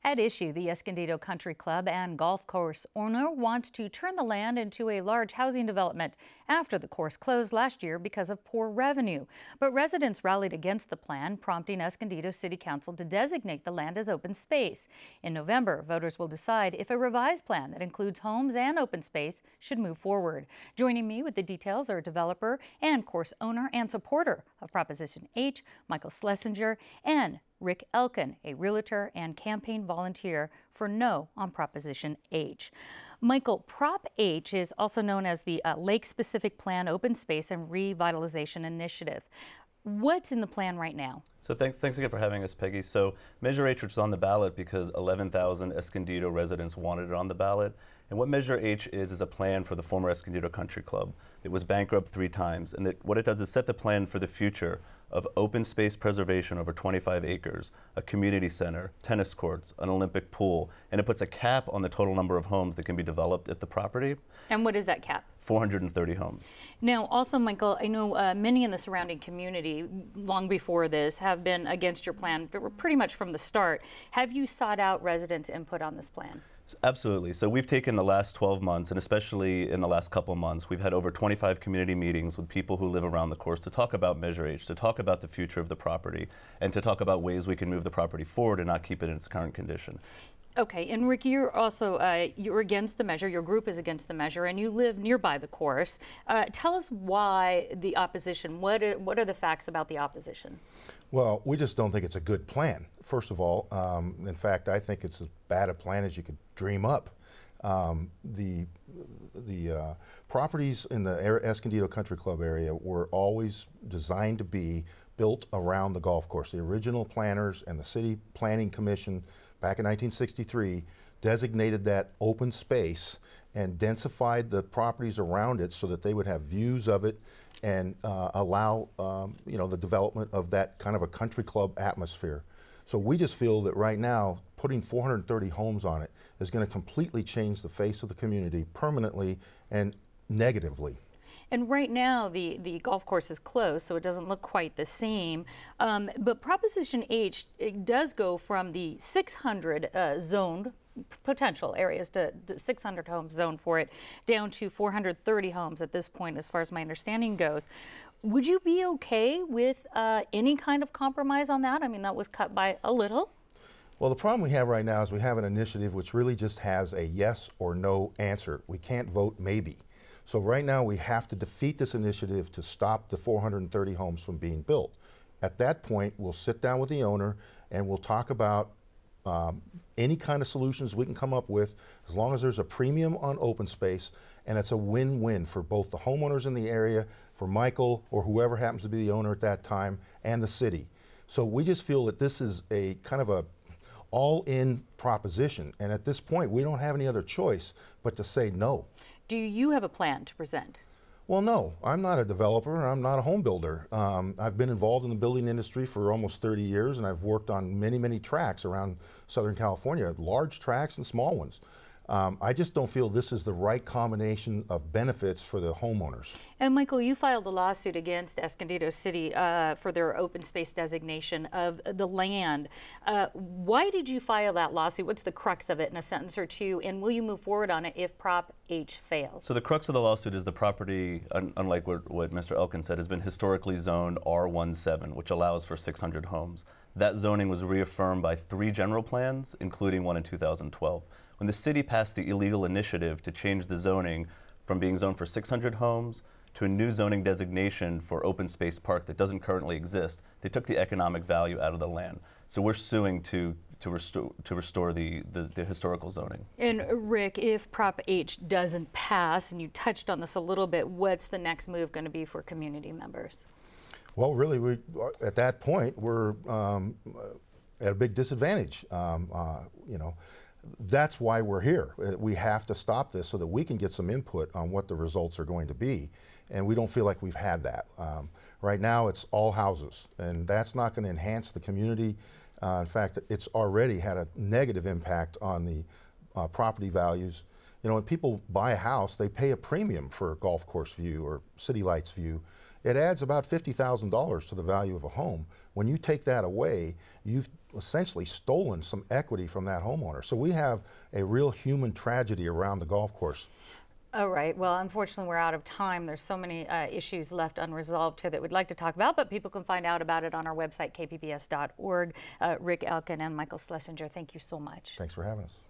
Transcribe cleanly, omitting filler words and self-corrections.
At issue, the Escondido Country Club and golf course owner wants to turn the land into a large housing development after the course closed last year because of poor revenue. But residents rallied against the plan, prompting Escondido City Council to designate the land as open space. In November, voters will decide if a revised plan that includes homes and open space should move forward. Joining me with the details are developer and course owner and supporter of Proposition H, Michael Schlesinger, and Rick Elkin, a realtor and campaign volunteer for No on Proposition H. Michael, Prop H is also known as the Lake-Specific Plan Open Space and Revitalization Initiative. What's in the plan right now? So thanks again for having us, Peggy. So Measure H was on the ballot because 11,000 Escondido residents wanted it on the ballot. And what Measure H is a plan for the former Escondido Country Club. It was bankrupt 3 times, and what it does is set the plan for the future of open space preservation over 25 acres, a community center, tennis courts, an Olympic pool, and it puts a cap on the total number of homes that can be developed at the property. And what is that cap? 430 homes. Now, also, Michael, I know many in the surrounding community, long before this, have been against your plan, pretty much from the start. Have you sought out residents' input on this plan? Absolutely. So we've taken the last 12 months, and especially in the last couple of months, we've had over 25 community meetings with people who live around the course to talk about Measure H, to talk about the future of the property, and to talk about ways we can move the property forward and not keep it in its current condition. Okay, and Rick, you're also you're against the measure. Your group is against the measure, and you live nearby the course. Tell us why the opposition. What are the facts about the opposition? Well, we just don't think it's a good plan. First of all, in fact, I think it's as bad a plan as you could dream up. The properties in the Escondido Country Club area were always designed to be built around the golf course. The original planners and the City Planning Commission back in 1963 designated that open space and densified the properties around it so that they would have views of it and allow the development of that kind of a country club atmosphere. So we just feel that right now putting 430 homes on it is going to completely change the face of the community permanently and negatively. And right now, the golf course is closed, so it doesn't look quite the same. But Proposition H, it does go from the 600 zoned potential areas to 600 homes zoned for it, down to 430 homes at this point, as far as my understanding goes. Would you be okay with any kind of compromise on that? I mean, that was cut by a little. Well, the problem we have right now is we have an initiative which really just has a yes or no answer. We can't vote maybe. So right now we have to defeat this initiative to stop the 430 homes from being built. At that point, we'll sit down with the owner and we'll talk about any kind of solutions we can come up with, as long as there's a premium on open space and it's a win-win for both the homeowners in the area, for Michael or whoever happens to be the owner at that time, and the city. So we just feel that this is a kind of a all-in proposition, and at this point we don't have any other choice but to say no. Do you have a plan to present? Well, no, I'm not a developer and I'm not a home builder. I've been involved in the building industry for almost 30 years and I've worked on many tracks around Southern California, large tracks and small ones. I just don't feel this is the right combination of benefits for the homeowners. And Michael, you filed a lawsuit against Escondido City for their open space designation of the land. Why did you file that lawsuit? What's the crux of it in a sentence or two? And will you move forward on it if Prop H fails? So the crux of the lawsuit is the property, unlike what Mr. Elkin said, has been historically zoned R17, which allows for 600 homes. That zoning was reaffirmed by 3 general plans, including one in 2012. When the city passed the illegal initiative to change the zoning from being zoned for 600 homes to a new zoning designation for open space park that doesn't currently exist, they took the economic value out of the land. So we're suing to restore the historical zoning. And Rick, if Prop H doesn't pass, and you touched on this a little bit, what's the next move going to be for community members? Well, really, at that point, we're at a big disadvantage. That's why we're here. We have to stop this so that we can get some input on what the results are going to be. And we don't feel like we've had that. Right now, it's all houses, and that's not going to enhance the community. In fact, it's already had a negative impact on the property values. You know, when people buy a house, they pay a premium for a golf course view or city lights view. it adds about $50,000 to the value of a home. When you take that away, you've essentially stolen some equity from that homeowner. So we have a real human tragedy around the golf course. All right. Well, unfortunately, we're out of time. There's so many issues left unresolved here that we'd like to talk about, but people can find out about it on our website, kpbs.org. Rick Elkin and Michael Schlesinger, thank you so much. Thanks for having us.